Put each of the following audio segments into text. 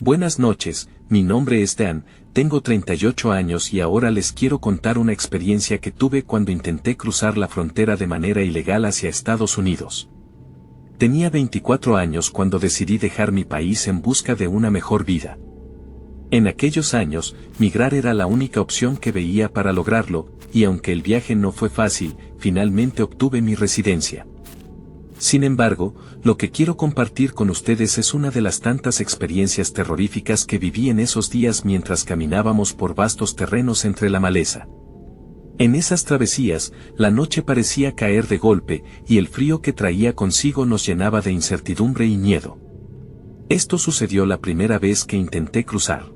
Buenas noches, mi nombre es Dan, tengo 38 años y ahora les quiero contar una experiencia que tuve cuando intenté cruzar la frontera de manera ilegal hacia Estados Unidos. Tenía 24 años cuando decidí dejar mi país en busca de una mejor vida. En aquellos años, migrar era la única opción que veía para lograrlo, y aunque el viaje no fue fácil, finalmente obtuve mi residencia. Sin embargo, lo que quiero compartir con ustedes es una de las tantas experiencias terroríficas que viví en esos días mientras caminábamos por vastos terrenos entre la maleza. En esas travesías, la noche parecía caer de golpe, y el frío que traía consigo nos llenaba de incertidumbre y miedo. Esto sucedió la primera vez que intenté cruzar.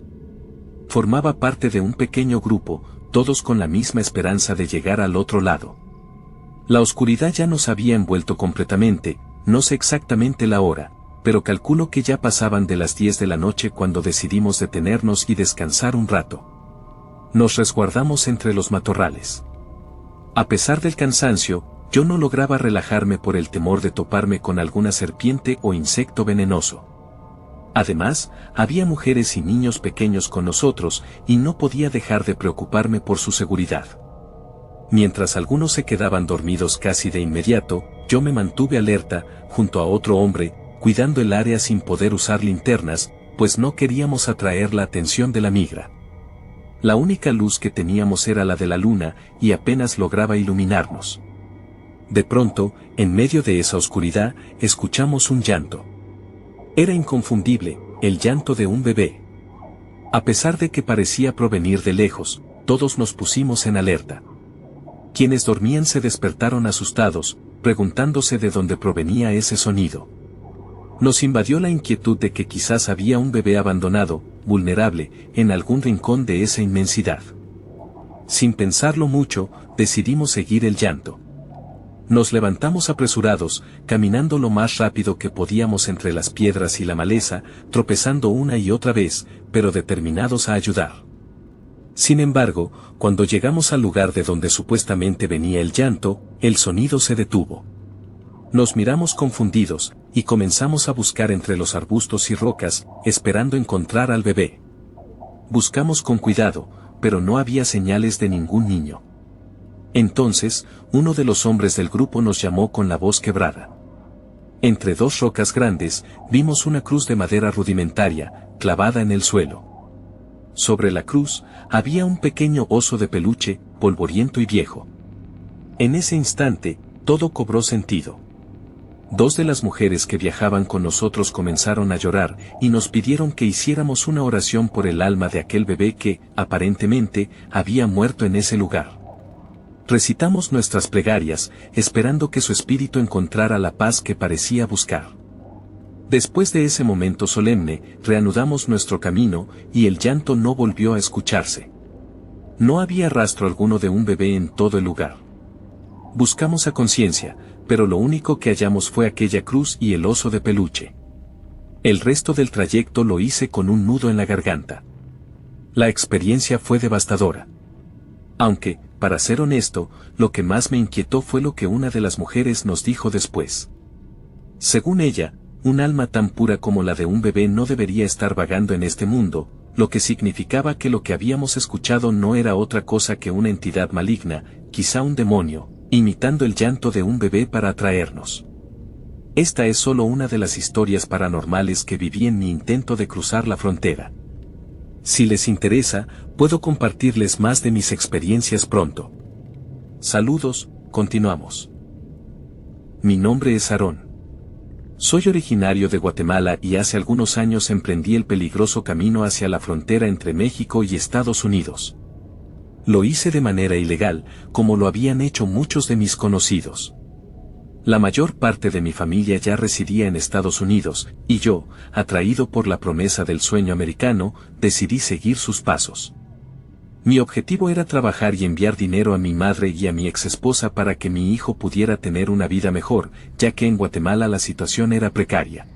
Formaba parte de un pequeño grupo, todos con la misma esperanza de llegar al otro lado. La oscuridad ya nos había envuelto completamente, no sé exactamente la hora, pero calculo que ya pasaban de las 10 de la noche cuando decidimos detenernos y descansar un rato. Nos resguardamos entre los matorrales. A pesar del cansancio, yo no lograba relajarme por el temor de toparme con alguna serpiente o insecto venenoso. Además, había mujeres y niños pequeños con nosotros y no podía dejar de preocuparme por su seguridad. Mientras algunos se quedaban dormidos casi de inmediato, yo me mantuve alerta, junto a otro hombre, cuidando el área sin poder usar linternas, pues no queríamos atraer la atención de la migra. La única luz que teníamos era la de la luna, y apenas lograba iluminarnos. De pronto, en medio de esa oscuridad, escuchamos un llanto. Era inconfundible, el llanto de un bebé. A pesar de que parecía provenir de lejos, todos nos pusimos en alerta. Quienes dormían se despertaron asustados, preguntándose de dónde provenía ese sonido. Nos invadió la inquietud de que quizás había un bebé abandonado, vulnerable, en algún rincón de esa inmensidad. Sin pensarlo mucho, decidimos seguir el llanto. Nos levantamos apresurados, caminando lo más rápido que podíamos entre las piedras y la maleza, tropezando una y otra vez, pero determinados a ayudar. Sin embargo, cuando llegamos al lugar de donde supuestamente venía el llanto, el sonido se detuvo. Nos miramos confundidos, y comenzamos a buscar entre los arbustos y rocas, esperando encontrar al bebé. Buscamos con cuidado, pero no había señales de ningún niño. Entonces, uno de los hombres del grupo nos llamó con la voz quebrada. Entre dos rocas grandes, vimos una cruz de madera rudimentaria, clavada en el suelo. Sobre la cruz, había un pequeño oso de peluche, polvoriento y viejo. En ese instante, todo cobró sentido. Dos de las mujeres que viajaban con nosotros comenzaron a llorar, y nos pidieron que hiciéramos una oración por el alma de aquel bebé que, aparentemente, había muerto en ese lugar. Recitamos nuestras plegarias, esperando que su espíritu encontrara la paz que parecía buscar. Después de ese momento solemne, reanudamos nuestro camino, y el llanto no volvió a escucharse. No había rastro alguno de un bebé en todo el lugar. Buscamos a conciencia, pero lo único que hallamos fue aquella cruz y el oso de peluche. El resto del trayecto lo hice con un nudo en la garganta. La experiencia fue devastadora. Aunque, para ser honesto, lo que más me inquietó fue lo que una de las mujeres nos dijo después. Según ella, un alma tan pura como la de un bebé no debería estar vagando en este mundo, lo que significaba que lo que habíamos escuchado no era otra cosa que una entidad maligna, quizá un demonio, imitando el llanto de un bebé para atraernos. Esta es solo una de las historias paranormales que viví en mi intento de cruzar la frontera. Si les interesa, puedo compartirles más de mis experiencias pronto. Saludos, continuamos. Mi nombre es Aarón. Soy originario de Guatemala y hace algunos años emprendí el peligroso camino hacia la frontera entre México y Estados Unidos. Lo hice de manera ilegal, como lo habían hecho muchos de mis conocidos. La mayor parte de mi familia ya residía en Estados Unidos, y yo, atraído por la promesa del sueño americano, decidí seguir sus pasos. Mi objetivo era trabajar y enviar dinero a mi madre y a mi exesposa para que mi hijo pudiera tener una vida mejor, ya que en Guatemala la situación era precaria.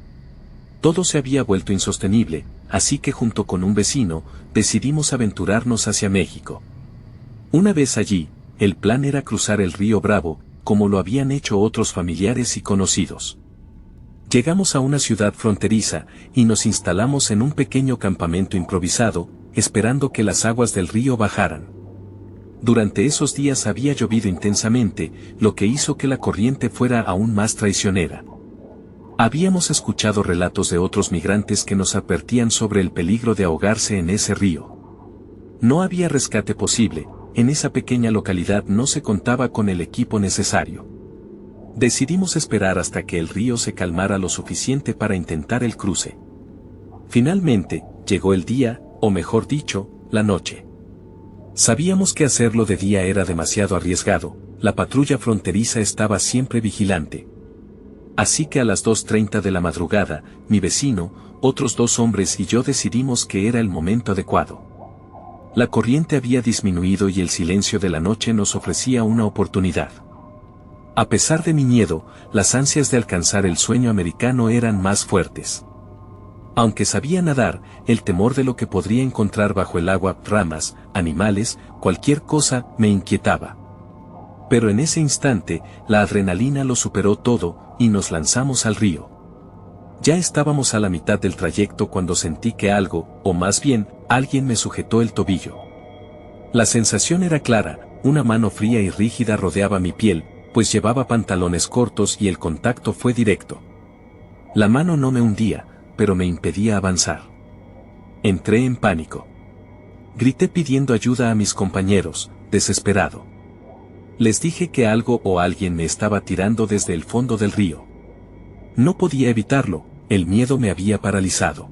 Todo se había vuelto insostenible, así que junto con un vecino, decidimos aventurarnos hacia México. Una vez allí, el plan era cruzar el río Bravo, como lo habían hecho otros familiares y conocidos. Llegamos a una ciudad fronteriza, y nos instalamos en un pequeño campamento improvisado, esperando que las aguas del río bajaran. Durante esos días había llovido intensamente, lo que hizo que la corriente fuera aún más traicionera. Habíamos escuchado relatos de otros migrantes que nos advertían sobre el peligro de ahogarse en ese río. No había rescate posible, en esa pequeña localidad no se contaba con el equipo necesario. Decidimos esperar hasta que el río se calmara lo suficiente para intentar el cruce. Finalmente, llegó el día, o mejor dicho, la noche. Sabíamos que hacerlo de día era demasiado arriesgado, la patrulla fronteriza estaba siempre vigilante. Así que a las 2:30 de la madrugada, mi vecino, otros 2 hombres y yo decidimos que era el momento adecuado. La corriente había disminuido y el silencio de la noche nos ofrecía una oportunidad. A pesar de mi miedo, las ansias de alcanzar el sueño americano eran más fuertes. Aunque sabía nadar, el temor de lo que podría encontrar bajo el agua, ramas, animales, cualquier cosa, me inquietaba. Pero en ese instante, la adrenalina lo superó todo, y nos lanzamos al río. Ya estábamos a la mitad del trayecto cuando sentí que algo, o más bien, alguien me sujetó el tobillo. La sensación era clara, una mano fría y rígida rodeaba mi piel, pues llevaba pantalones cortos y el contacto fue directo. La mano no me hundía, pero me impedía avanzar. Entré en pánico. Grité pidiendo ayuda a mis compañeros, desesperado. Les dije que algo o alguien me estaba tirando desde el fondo del río. No podía evitarlo, el miedo me había paralizado.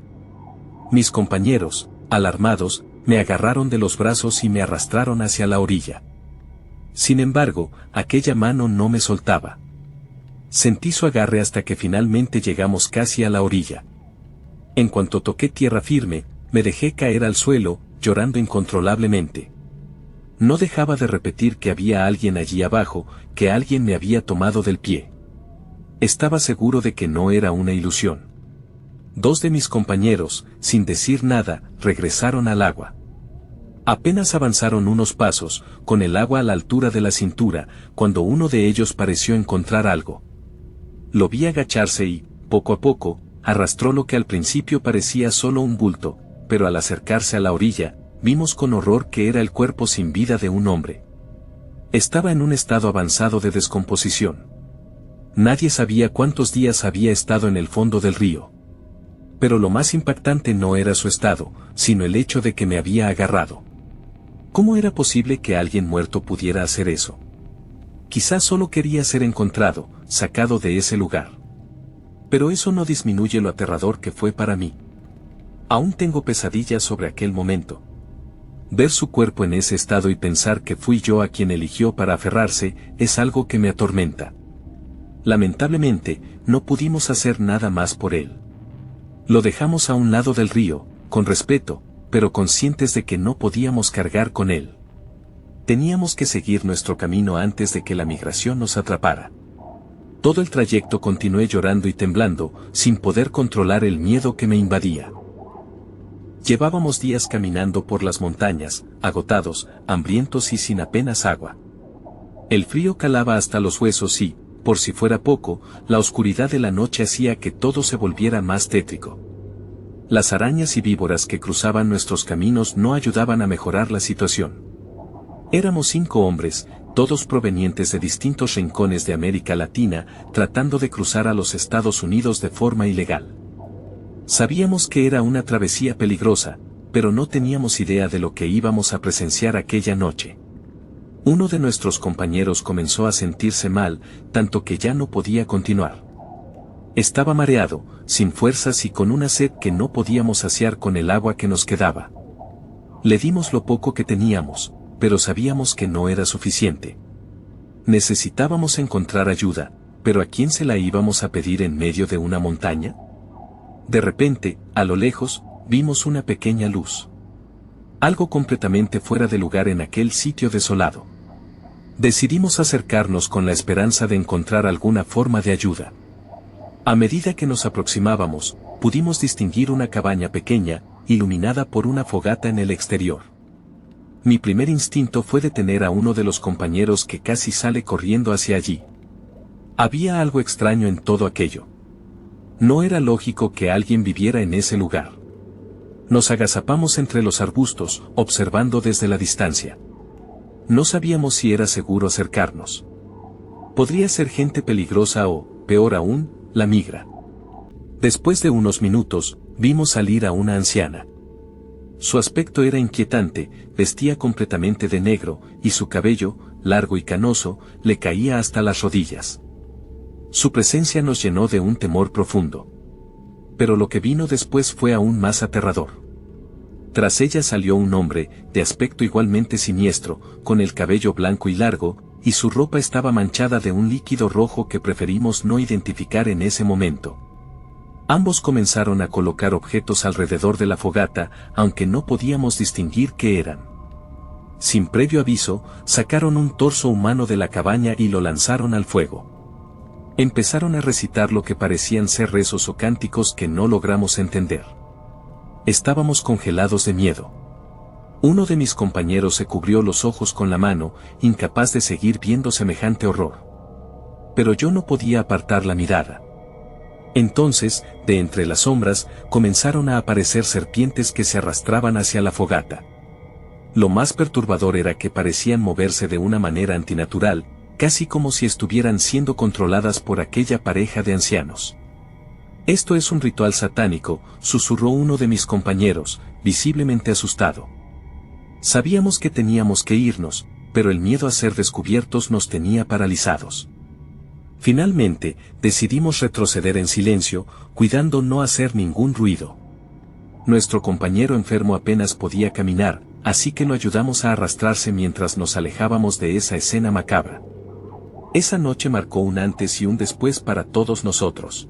Mis compañeros, alarmados, me agarraron de los brazos y me arrastraron hacia la orilla. Sin embargo, aquella mano no me soltaba. Sentí su agarre hasta que finalmente llegamos casi a la orilla. En cuanto toqué tierra firme, me dejé caer al suelo, llorando incontrolablemente. No dejaba de repetir que había alguien allí abajo, que alguien me había tomado del pie. Estaba seguro de que no era una ilusión. 2 de mis compañeros, sin decir nada, regresaron al agua. Apenas avanzaron unos pasos, con el agua a la altura de la cintura, cuando uno de ellos pareció encontrar algo. Lo vi agacharse y, poco a poco, arrastró lo que al principio parecía solo un bulto, pero al acercarse a la orilla, vimos con horror que era el cuerpo sin vida de un hombre. Estaba en un estado avanzado de descomposición. Nadie sabía cuántos días había estado en el fondo del río. Pero lo más impactante no era su estado, sino el hecho de que me había agarrado. ¿Cómo era posible que alguien muerto pudiera hacer eso? Quizás solo quería ser encontrado, sacado de ese lugar. Pero eso no disminuye lo aterrador que fue para mí. Aún tengo pesadillas sobre aquel momento. Ver su cuerpo en ese estado y pensar que fui yo a quien eligió para aferrarse, es algo que me atormenta. Lamentablemente, no pudimos hacer nada más por él. Lo dejamos a un lado del río, con respeto, pero conscientes de que no podíamos cargar con él. Teníamos que seguir nuestro camino antes de que la migración nos atrapara. Todo el trayecto continué llorando y temblando, sin poder controlar el miedo que me invadía. Llevábamos días caminando por las montañas, agotados, hambrientos y sin apenas agua. El frío calaba hasta los huesos y, por si fuera poco, la oscuridad de la noche hacía que todo se volviera más tétrico. Las arañas y víboras que cruzaban nuestros caminos no ayudaban a mejorar la situación. Éramos 5 hombres, todos provenientes de distintos rincones de América Latina, tratando de cruzar a los Estados Unidos de forma ilegal. Sabíamos que era una travesía peligrosa, pero no teníamos idea de lo que íbamos a presenciar aquella noche. Uno de nuestros compañeros comenzó a sentirse mal, tanto que ya no podía continuar. Estaba mareado, sin fuerzas y con una sed que no podíamos saciar con el agua que nos quedaba. Le dimos lo poco que teníamos, pero sabíamos que no era suficiente. Necesitábamos encontrar ayuda, pero ¿a quién se la íbamos a pedir en medio de una montaña? De repente, a lo lejos, vimos una pequeña luz. Algo completamente fuera de lugar en aquel sitio desolado. Decidimos acercarnos con la esperanza de encontrar alguna forma de ayuda. A medida que nos aproximábamos, pudimos distinguir una cabaña pequeña, iluminada por una fogata en el exterior. Mi primer instinto fue detener a uno de los compañeros que casi sale corriendo hacia allí. Había algo extraño en todo aquello. No era lógico que alguien viviera en ese lugar. Nos agazapamos entre los arbustos, observando desde la distancia. No sabíamos si era seguro acercarnos. Podría ser gente peligrosa o, peor aún, la migra. Después de unos minutos, vimos salir a una anciana. Su aspecto era inquietante, vestía completamente de negro, y su cabello, largo y canoso, le caía hasta las rodillas. Su presencia nos llenó de un temor profundo. Pero lo que vino después fue aún más aterrador. Tras ella salió un hombre, de aspecto igualmente siniestro, con el cabello blanco y largo, y su ropa estaba manchada de un líquido rojo que preferimos no identificar en ese momento. Ambos comenzaron a colocar objetos alrededor de la fogata, aunque no podíamos distinguir qué eran. Sin previo aviso, sacaron un torso humano de la cabaña y lo lanzaron al fuego. Empezaron a recitar lo que parecían ser rezos o cánticos que no logramos entender. Estábamos congelados de miedo. Uno de mis compañeros se cubrió los ojos con la mano, incapaz de seguir viendo semejante horror. Pero yo no podía apartar la mirada. Entonces, de entre las sombras, comenzaron a aparecer serpientes que se arrastraban hacia la fogata. Lo más perturbador era que parecían moverse de una manera antinatural, casi como si estuvieran siendo controladas por aquella pareja de ancianos. «Esto es un ritual satánico», susurró uno de mis compañeros, visiblemente asustado. Sabíamos que teníamos que irnos, pero el miedo a ser descubiertos nos tenía paralizados. Finalmente, decidimos retroceder en silencio, cuidando no hacer ningún ruido. Nuestro compañero enfermo apenas podía caminar, así que lo ayudamos a arrastrarse mientras nos alejábamos de esa escena macabra. Esa noche marcó un antes y un después para todos nosotros.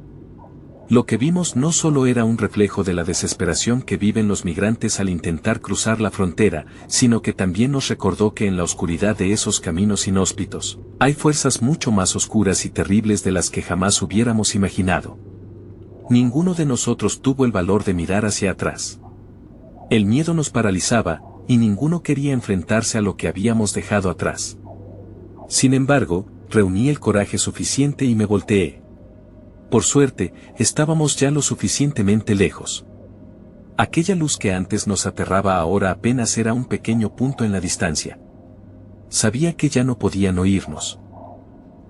Lo que vimos no solo era un reflejo de la desesperación que viven los migrantes al intentar cruzar la frontera, sino que también nos recordó que en la oscuridad de esos caminos inhóspitos, hay fuerzas mucho más oscuras y terribles de las que jamás hubiéramos imaginado. Ninguno de nosotros tuvo el valor de mirar hacia atrás. El miedo nos paralizaba, y ninguno quería enfrentarse a lo que habíamos dejado atrás. Sin embargo, reuní el coraje suficiente y me volteé. Por suerte, estábamos ya lo suficientemente lejos. Aquella luz que antes nos aterraba ahora apenas era un pequeño punto en la distancia. Sabía que ya no podían oírnos.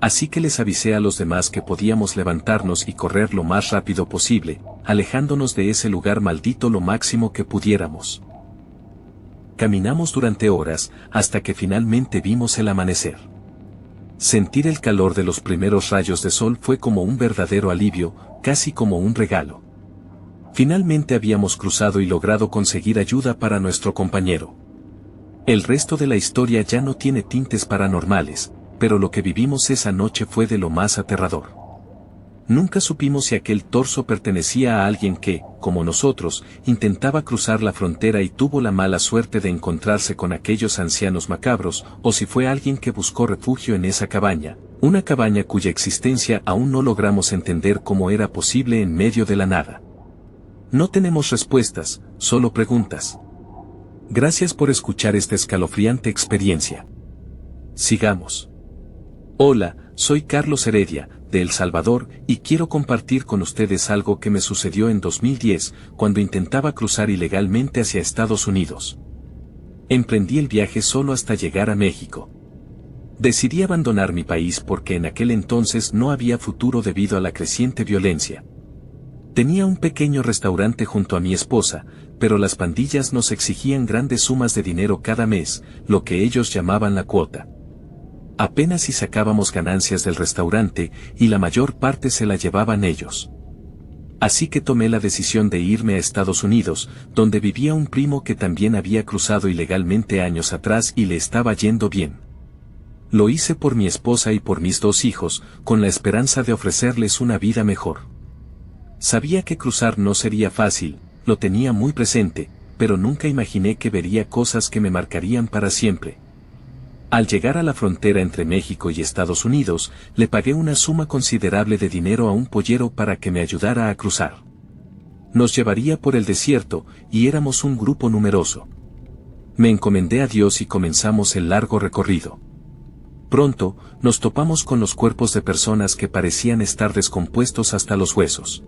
Así que les avisé a los demás que podíamos levantarnos y correr lo más rápido posible, alejándonos de ese lugar maldito lo máximo que pudiéramos. Caminamos durante horas, hasta que finalmente vimos el amanecer. Sentir el calor de los primeros rayos de sol fue como un verdadero alivio, casi como un regalo. Finalmente habíamos cruzado y logrado conseguir ayuda para nuestro compañero. El resto de la historia ya no tiene tintes paranormales, pero lo que vivimos esa noche fue de lo más aterrador. Nunca supimos si aquel torso pertenecía a alguien que, como nosotros, intentaba cruzar la frontera y tuvo la mala suerte de encontrarse con aquellos ancianos macabros, o si fue alguien que buscó refugio en esa cabaña, una cabaña cuya existencia aún no logramos entender cómo era posible en medio de la nada. No tenemos respuestas, solo preguntas. Gracias por escuchar esta escalofriante experiencia. Sigamos. Hola, soy Carlos Heredia, de El Salvador, y quiero compartir con ustedes algo que me sucedió en 2010, cuando intentaba cruzar ilegalmente hacia Estados Unidos. Emprendí el viaje solo hasta llegar a México. Decidí abandonar mi país porque en aquel entonces no había futuro debido a la creciente violencia. Tenía un pequeño restaurante junto a mi esposa, pero las pandillas nos exigían grandes sumas de dinero cada mes, lo que ellos llamaban la cuota. Apenas si sacábamos ganancias del restaurante, y la mayor parte se la llevaban ellos. Así que tomé la decisión de irme a Estados Unidos, donde vivía un primo que también había cruzado ilegalmente años atrás y le estaba yendo bien. Lo hice por mi esposa y por mis 2 hijos, con la esperanza de ofrecerles una vida mejor. Sabía que cruzar no sería fácil, lo tenía muy presente, pero nunca imaginé que vería cosas que me marcarían para siempre. Al llegar a la frontera entre México y Estados Unidos, le pagué una suma considerable de dinero a un pollero para que me ayudara a cruzar. Nos llevaría por el desierto, y éramos un grupo numeroso. Me encomendé a Dios y comenzamos el largo recorrido. Pronto, nos topamos con los cuerpos de personas que parecían estar descompuestos hasta los huesos.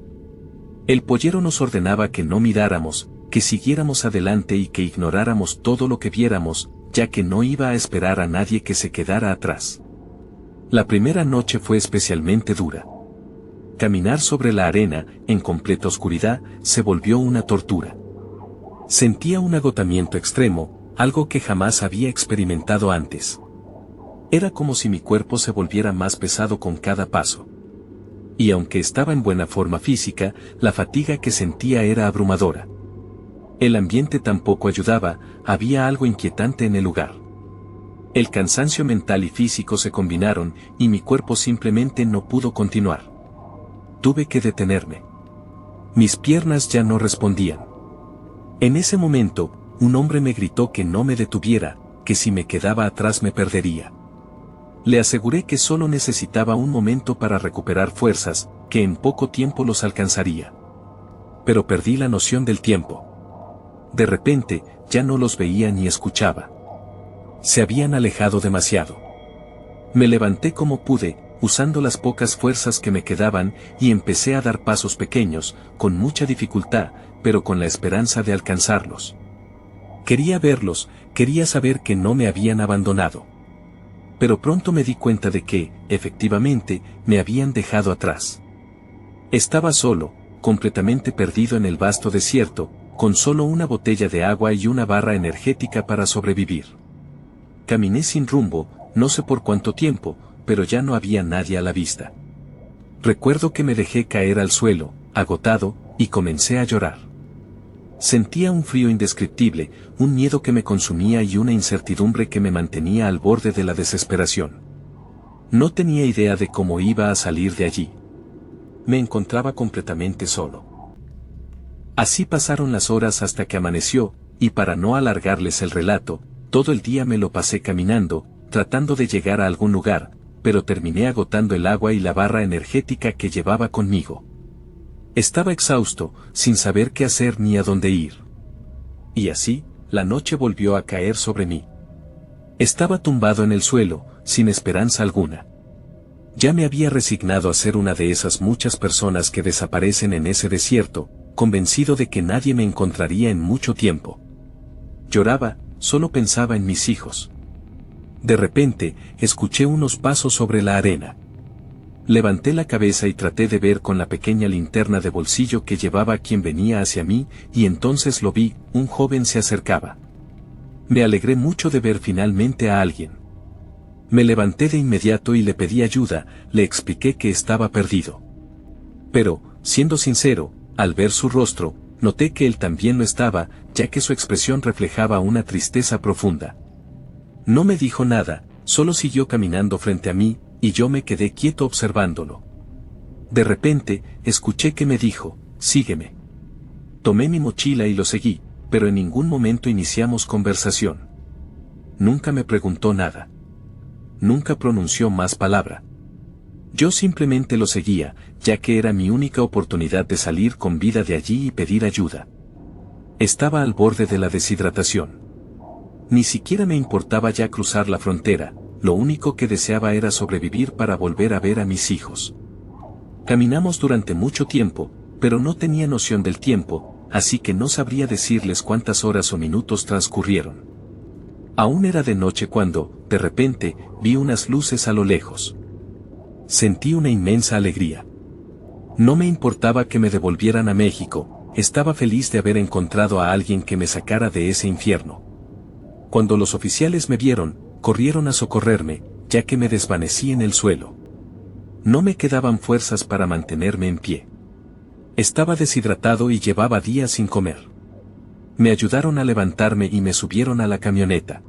El pollero nos ordenaba que no miráramos, que siguiéramos adelante y que ignoráramos todo lo que viéramos, ya que no iba a esperar a nadie que se quedara atrás. La primera noche fue especialmente dura. Caminar sobre la arena, en completa oscuridad, se volvió una tortura. Sentía un agotamiento extremo, algo que jamás había experimentado antes. Era como si mi cuerpo se volviera más pesado con cada paso. Y aunque estaba en buena forma física, la fatiga que sentía era abrumadora. El ambiente tampoco ayudaba, había algo inquietante en el lugar. El cansancio mental y físico se combinaron, y mi cuerpo simplemente no pudo continuar. Tuve que detenerme. Mis piernas ya no respondían. En ese momento, un hombre me gritó que no me detuviera, que si me quedaba atrás me perdería. Le aseguré que solo necesitaba un momento para recuperar fuerzas, que en poco tiempo los alcanzaría. Pero perdí la noción del tiempo. De repente, ya no los veía ni escuchaba. Se habían alejado demasiado. Me levanté como pude, usando las pocas fuerzas que me quedaban, y empecé a dar pasos pequeños, con mucha dificultad, pero con la esperanza de alcanzarlos. Quería verlos, quería saber que no me habían abandonado. Pero pronto me di cuenta de que, efectivamente, me habían dejado atrás. Estaba solo, completamente perdido en el vasto desierto, con solo una botella de agua y una barra energética para sobrevivir. Caminé sin rumbo, no sé por cuánto tiempo, pero ya no había nadie a la vista. Recuerdo que me dejé caer al suelo, agotado, y comencé a llorar. Sentía un frío indescriptible, un miedo que me consumía y una incertidumbre que me mantenía al borde de la desesperación. No tenía idea de cómo iba a salir de allí. Me encontraba completamente solo. Así pasaron las horas hasta que amaneció, y para no alargarles el relato, todo el día me lo pasé caminando, tratando de llegar a algún lugar, pero terminé agotando el agua y la barra energética que llevaba conmigo. Estaba exhausto, sin saber qué hacer ni a dónde ir. Y así, la noche volvió a caer sobre mí. Estaba tumbado en el suelo, sin esperanza alguna. Ya me había resignado a ser una de esas muchas personas que desaparecen en ese desierto, convencido de que nadie me encontraría en mucho tiempo. Lloraba, solo pensaba en mis hijos. De repente, escuché unos pasos sobre la arena. Levanté la cabeza y traté de ver con la pequeña linterna de bolsillo que llevaba a quien venía hacia mí, y entonces lo vi, un joven se acercaba. Me alegré mucho de ver finalmente a alguien. Me levanté de inmediato y le pedí ayuda, le expliqué que estaba perdido. Pero, siendo sincero, al ver su rostro, noté que él también lo estaba, ya que su expresión reflejaba una tristeza profunda. No me dijo nada, solo siguió caminando frente a mí, y yo me quedé quieto observándolo. De repente, escuché que me dijo, «Sígueme». Tomé mi mochila y lo seguí, pero en ningún momento iniciamos conversación. Nunca me preguntó nada. Nunca pronunció más palabra. Yo simplemente lo seguía, ya que era mi única oportunidad de salir con vida de allí y pedir ayuda. Estaba al borde de la deshidratación. Ni siquiera me importaba ya cruzar la frontera, lo único que deseaba era sobrevivir para volver a ver a mis hijos. Caminamos durante mucho tiempo, pero no tenía noción del tiempo, así que no sabría decirles cuántas horas o minutos transcurrieron. Aún era de noche cuando, de repente, vi unas luces a lo lejos. Sentí una inmensa alegría. No me importaba que me devolvieran a México, estaba feliz de haber encontrado a alguien que me sacara de ese infierno. Cuando los oficiales me vieron, corrieron a socorrerme, ya que me desvanecí en el suelo. No me quedaban fuerzas para mantenerme en pie. Estaba deshidratado y llevaba días sin comer. Me ayudaron a levantarme y me subieron a la camioneta.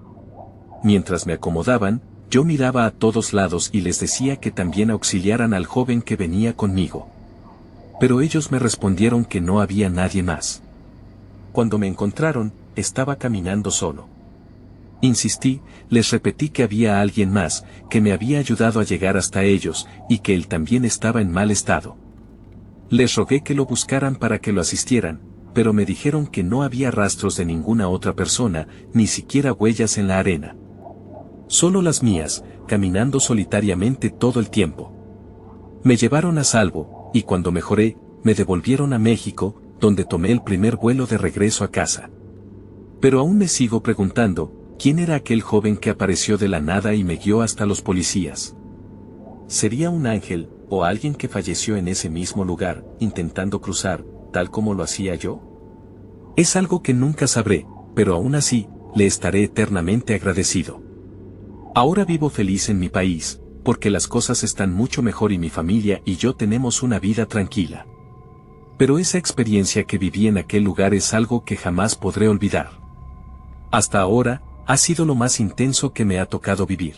Mientras me acomodaban, yo miraba a todos lados y les decía que también auxiliaran al joven que venía conmigo. Pero ellos me respondieron que no había nadie más. Cuando me encontraron, estaba caminando solo. Insistí, les repetí que había alguien más, que me había ayudado a llegar hasta ellos, y que él también estaba en mal estado. Les rogué que lo buscaran para que lo asistieran, pero me dijeron que no había rastros de ninguna otra persona, ni siquiera huellas en la arena. Solo las mías, caminando solitariamente todo el tiempo. Me llevaron a salvo, y cuando mejoré, me devolvieron a México, donde tomé el primer vuelo de regreso a casa. Pero aún me sigo preguntando, ¿quién era aquel joven que apareció de la nada y me guió hasta los policías? ¿Sería un ángel, o alguien que falleció en ese mismo lugar, intentando cruzar, tal como lo hacía yo? Es algo que nunca sabré, pero aún así, le estaré eternamente agradecido. Ahora vivo feliz en mi país, porque las cosas están mucho mejor y mi familia y yo tenemos una vida tranquila. Pero esa experiencia que viví en aquel lugar es algo que jamás podré olvidar. Hasta ahora, ha sido lo más intenso que me ha tocado vivir.